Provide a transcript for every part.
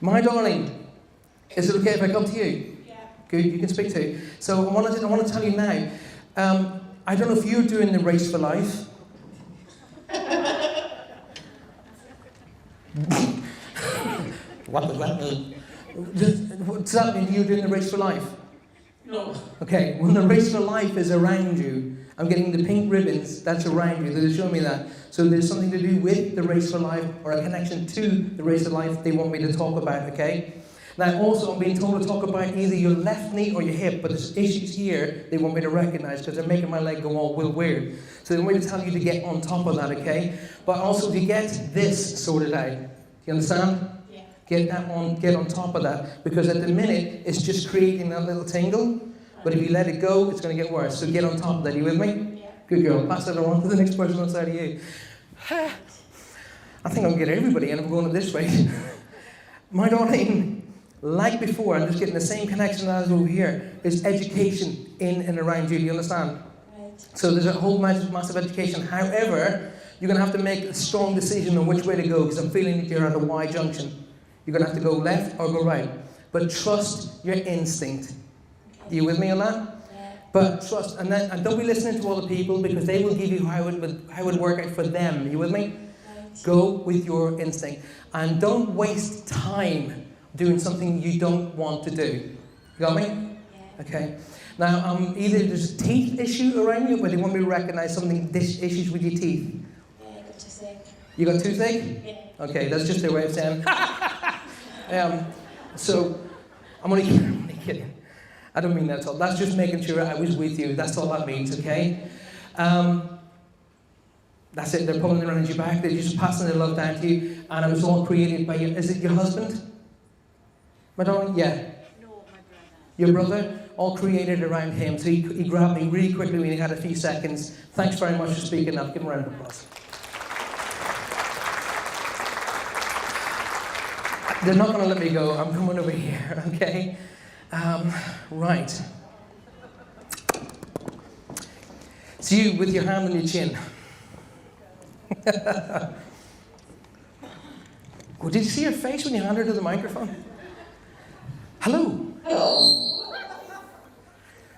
My darling, is it okay if I come to you? Yeah. Good, you can speak to. So I want to tell you now, I don't know if you're doing the race for life. What does that mean? Does that mean you're doing the race for life? No. Okay, well the race for life is around you. I'm getting the pink ribbons, that's around you, they're showing me that. So there's something to do with the race for life, or a connection to the race for life they want me to talk about, okay? Now also I'm being told to talk about either your left knee or your hip, but there's issues here they want me to recognize because they're making my leg go all weird. So they want me to tell you to get on top of that, okay? But also to get this sorted out. Do you understand? Get on top of that, because at the minute it's just creating that little tingle, but if you let it go, it's going to get worse. So get on top of that. Are you with me? Yeah. Good girl. Pass it on to the next person outside of you. I think I'm going to get everybody in if I'm going this way. My darling, like before, I'm just getting the same connection as over here. There's education in and around you. Do you understand? Right. So there's a whole massive education. However, you're going to have to make a strong decision on which way to go, because I'm feeling that you're at a Y junction. You're going to have to go left or go right. But trust your instinct. Are you with me on that? Yeah. But trust, and don't be listening to other people, because they will give you how it would work out for them. Are you with me? Right. Go with your instinct. And don't waste time doing something you don't want to do. You got me? Yeah. Okay. Now, either there's a teeth issue around you, but they want me to recognize issues with your teeth. Yeah, I got toothache. You got toothache? Yeah. Okay, that's just their way of saying. So, I'm only kidding. I don't mean that at all. That's just making sure I was with you. That's all that means, okay? That's it. They're pulling their energy back. They're just passing their love down to you. And it was all created by you. Is it your husband? My darling? Yeah. No, my brother. Your brother? All created around him. So he grabbed me really quickly when he had a few seconds. Thanks very much for speaking up. Give him a round of applause. They're not going to let me go. I'm coming over here, okay? Right. It's you with your hand on your chin. Oh, did you see her face when you handed her the microphone? Hello. Hello.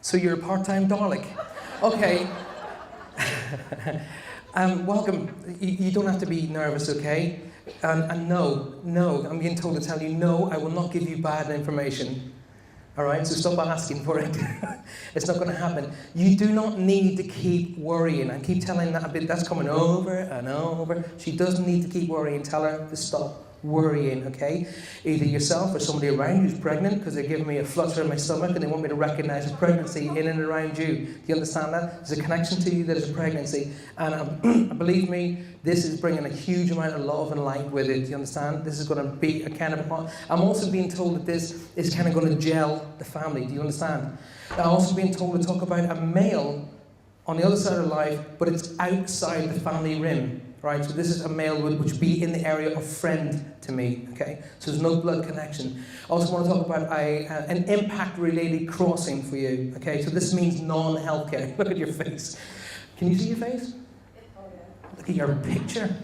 So you're a part-time Dalek. Okay. Welcome. You don't have to be nervous, okay? And no, I'm being told to tell you, no, I will not give you bad information. All right, so stop asking for it. It's not going to happen. You do not need to keep worrying. I keep telling that a bit, that's coming over and over. She doesn't need to keep worrying. Tell her to stop worrying, okay? Either yourself or somebody around who's pregnant, because they're giving me a flutter in my stomach and they want me to recognize a pregnancy in and around you. Do you understand that? There's a connection to you that is a pregnancy. And believe me, this is bringing a huge amount of love and light with it. Do you understand? This is going to be a kind of... I'm also being told that this is kind of going to gel the family. Do you understand? I'm also being told to talk about a male on the other side of life, but it's outside the family rim. Right, so this is a male which would be in the area of friend to me, okay? So there's no blood connection. I also want to talk about an impact-related crossing for you, okay? So this means non-healthcare. Look at your face. Can you see your face? Oh, yeah. Look at your picture.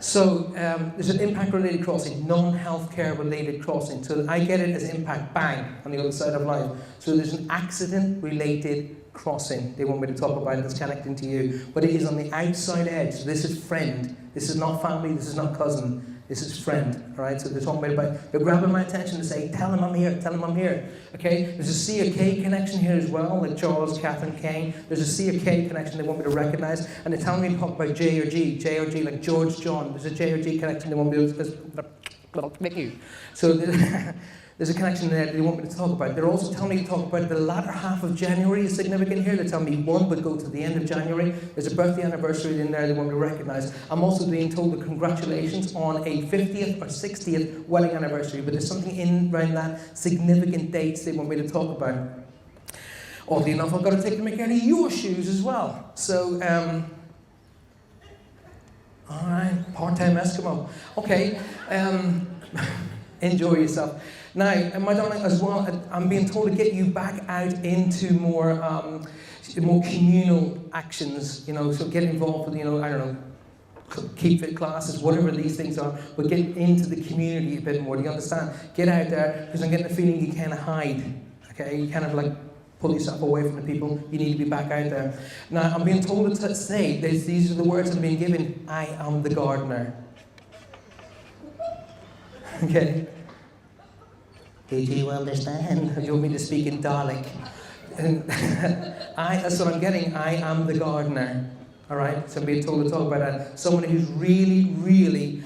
So there's an impact-related crossing, non-healthcare related crossing. So I get it as impact, bang, on the other side of life. So there's an accident-related crossing they want me to talk about that's connecting to you. But it is on the outside edge. So this is friend. This is not family. This is not cousin. This is friend. All right? So they're talking about, they're grabbing my attention to say, tell him I'm here, tell him I'm here. Okay? There's a C or K connection here as well, like Charles, Catherine, Kane. There's a C or K connection they want me to recognize. And they're telling me to talk about J or G, like George, John. There's a J or G connection they want me to... So there's a connection there they want me to talk about. They're also telling me to talk about the latter half of January is significant here. They're telling me one would go to the end of January. There's a birthday anniversary in there they want me to recognize. I'm also being told that congratulations on a 50th or 60th wedding anniversary, but there's something in around that significant dates they want me to talk about. Oddly enough, I've got to take the mick out of your shoes as well. So, all right, part-time Eskimo. Okay, enjoy yourself. Now, my darling, as well, I'm being told to get you back out into more communal actions, you know, so get involved with, you know, I don't know, keep fit classes, whatever these things are, but get into the community a bit more. Do you understand? Get out there, because I'm getting the feeling you kind of hide. Okay, you kind of like pull yourself away from the people. You need to be back out there. Now, I'm being told to say, these are the words I'm being given. I am the gardener. Okay. Did you understand? You want me to speak in Dalek? That's what I'm getting. I am the gardener. All right? So I'm being told to talk about that. Someone who's really, really,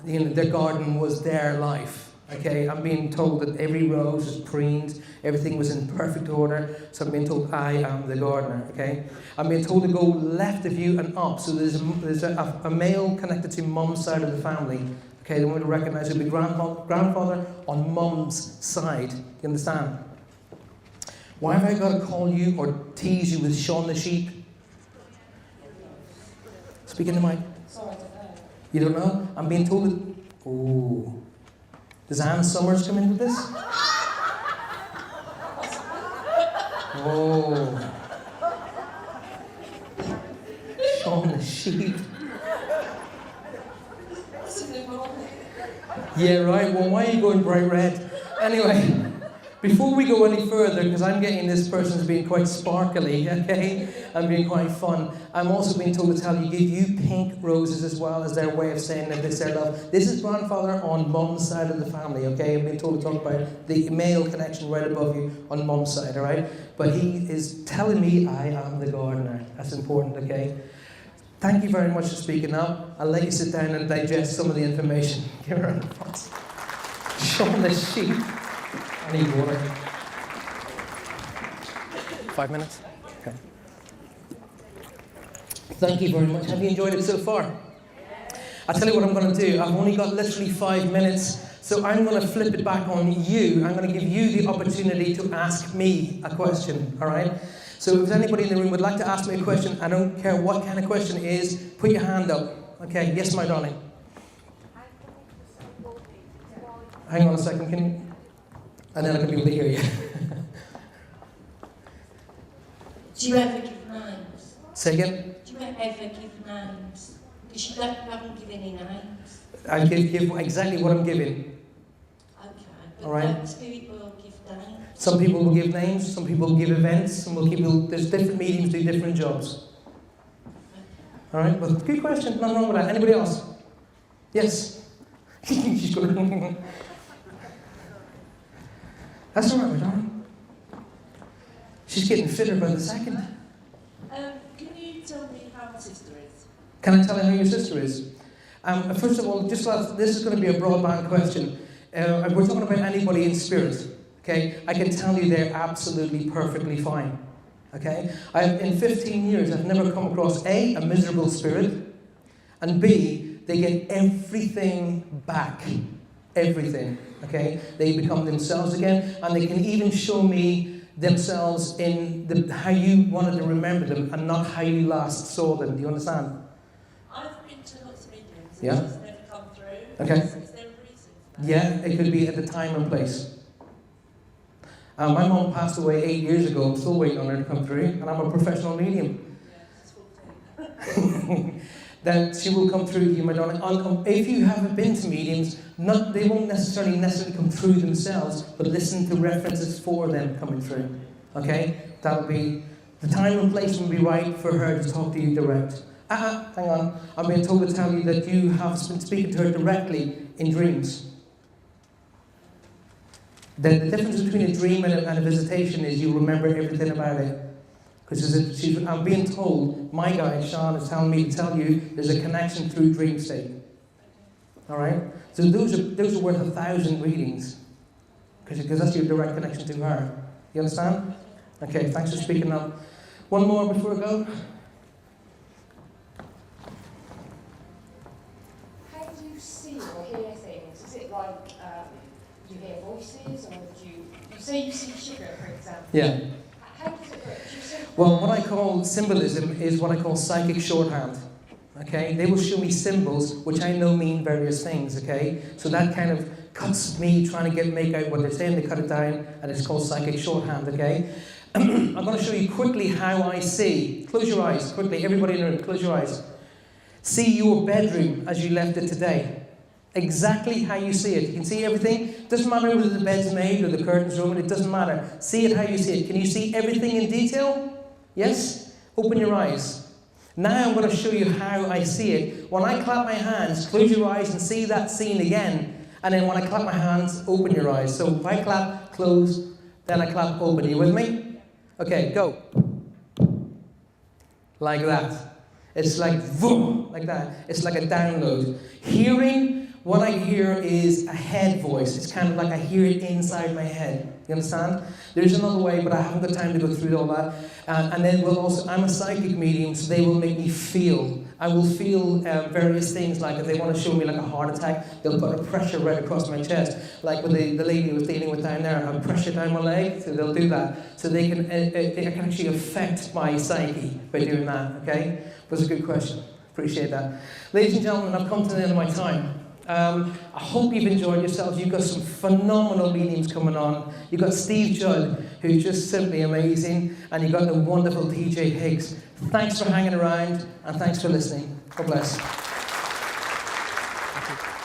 their garden was their life. Okay, I'm being told that every rose was pruned, everything was in perfect order. So I'm being told I am the gardener. Okay, I'm being told to go left of you and up. So there's a male connected to mum's side of the family. Okay, the one to recognise will be grandfather on mum's side. You understand? Why have I got to call you or tease you with Sean the sheep? Speak in the mic. Sorry, I don't know. You don't know? I'm being told that. Oh. Does Anne Summers come into this? Oh. Sean the sheep. Yeah, right. Well, why are you going bright red? Anyway, before we go any further, because I'm getting this person's being quite sparkly, okay? I'm being quite fun. I'm also being told to tell you, give you pink roses as well as their way of saying that this is their love. This is grandfather on mum's side of the family, okay? I'm being told to talk about the male connection right above you on mum's side, all right? But he is telling me I am the gardener. That's important, okay? Thank you very much for speaking up. I'll let you sit down and digest some of the information. Give her a applause. Sean the sheep. I need water. 5 minutes? Okay. Thank you very much. Have you enjoyed it so far? I'll tell you what I'm going to do. I've only got literally 5 minutes, so I'm going to flip it back on you. I'm going to give you the opportunity to ask me a question, all right? So if anybody in the room would like to ask me a question, I don't care what kind of question it is, put your hand up. Okay, yes, my darling. Hang on a second, can you? And then I can be able to hear you. Do you ever give names? Say again? Do you ever give names? Because you haven't given any names. I give exactly what I'm giving. Okay, but all right. The spirit will give names. Some people will give names, some people will give events, some will give, there's different mediums do different jobs. All right, well, good question, nothing wrong with that. Anybody else? Yes? She's going. That's all right, my darling. She's getting fitter by the second. Can you tell me how my sister is? Can I tell you how your sister is? First of all, this is going to be a broadband question. We're talking about anybody in spirit. Okay, I can tell you they're absolutely perfectly fine. Okay, in 15 years, I've never come across A, a miserable spirit, and B, they get everything back. Everything. Okay, they become themselves again, and they can even show me themselves in how you wanted to remember them and not how you last saw them. Do you understand? I've been to lots of mediums. Yeah. It's never come through. Okay. Is there a reason for that? Yeah, it could be at the time and place. My mum passed away 8 years ago. I'm still waiting on her to come through, and I'm a professional medium. Yeah, it's full Then she will come through you, my darling. If you haven't been to mediums, they won't necessarily come through themselves, but listen to references for them coming through. Okay? That'll be, the time and place will be right for her to talk to you direct. Hang on. I'm being told to tell you that you have been speaking to her directly in dreams. The difference between a dream and a visitation is you remember everything about it. Because I'm being told, my guide, Sean, is telling me to tell you there's a connection through dream state. All right? So those are worth 1,000 readings. Because that's your direct connection to her. You understand? Okay, thanks for speaking up. One more before I go. How do you see or hear things? Is it like you hear voices, or do you say you see sugar, for example? Yeah. How does it work? Do you say Well, what I call symbolism is what I call psychic shorthand. Okay? They will show me symbols which I know mean various things, okay? So that kind of cuts me trying to make out what they're saying. They cut it down, and it's called psychic shorthand, okay? I'm going to show you quickly how I see. Close your eyes, quickly. Everybody in the room, close your eyes. see your bedroom as you left it today. Exactly how you see it. You can see everything. Doesn't matter whether the bed's made or the curtains are open. It doesn't matter. See it how you see it. Can you see everything in detail? Yes? Open your eyes. Now I'm going to show you how I see it. When I clap my hands, close your eyes and see that scene again. And then when I clap my hands, open your eyes. So if I clap, close, then I clap, open. Are you with me? Okay, go. Like that. It's like boom, like that. It's like a download. Hearing, what I hear is a head voice. It's kind of like I hear it inside my head. You understand? There's another way, but I haven't got time to go through all that. And then we'll also, I'm a psychic medium, so they will make me feel. I will feel various things, like if they want to show me like a heart attack, they'll put a pressure right across my chest. Like with the lady who was dealing with down there, a pressure down my leg, so they'll do that. So they can actually affect my psyche by doing that, okay? It was a good question. Appreciate that. Ladies and gentlemen, I've come to the end of my time. I hope you've enjoyed yourselves. You've got some phenomenal mediums coming on. You've got Steve Judd, who's just simply amazing, and you've got the wonderful TJ Higgs. Thanks for hanging around, and thanks for listening. God bless. Thank you.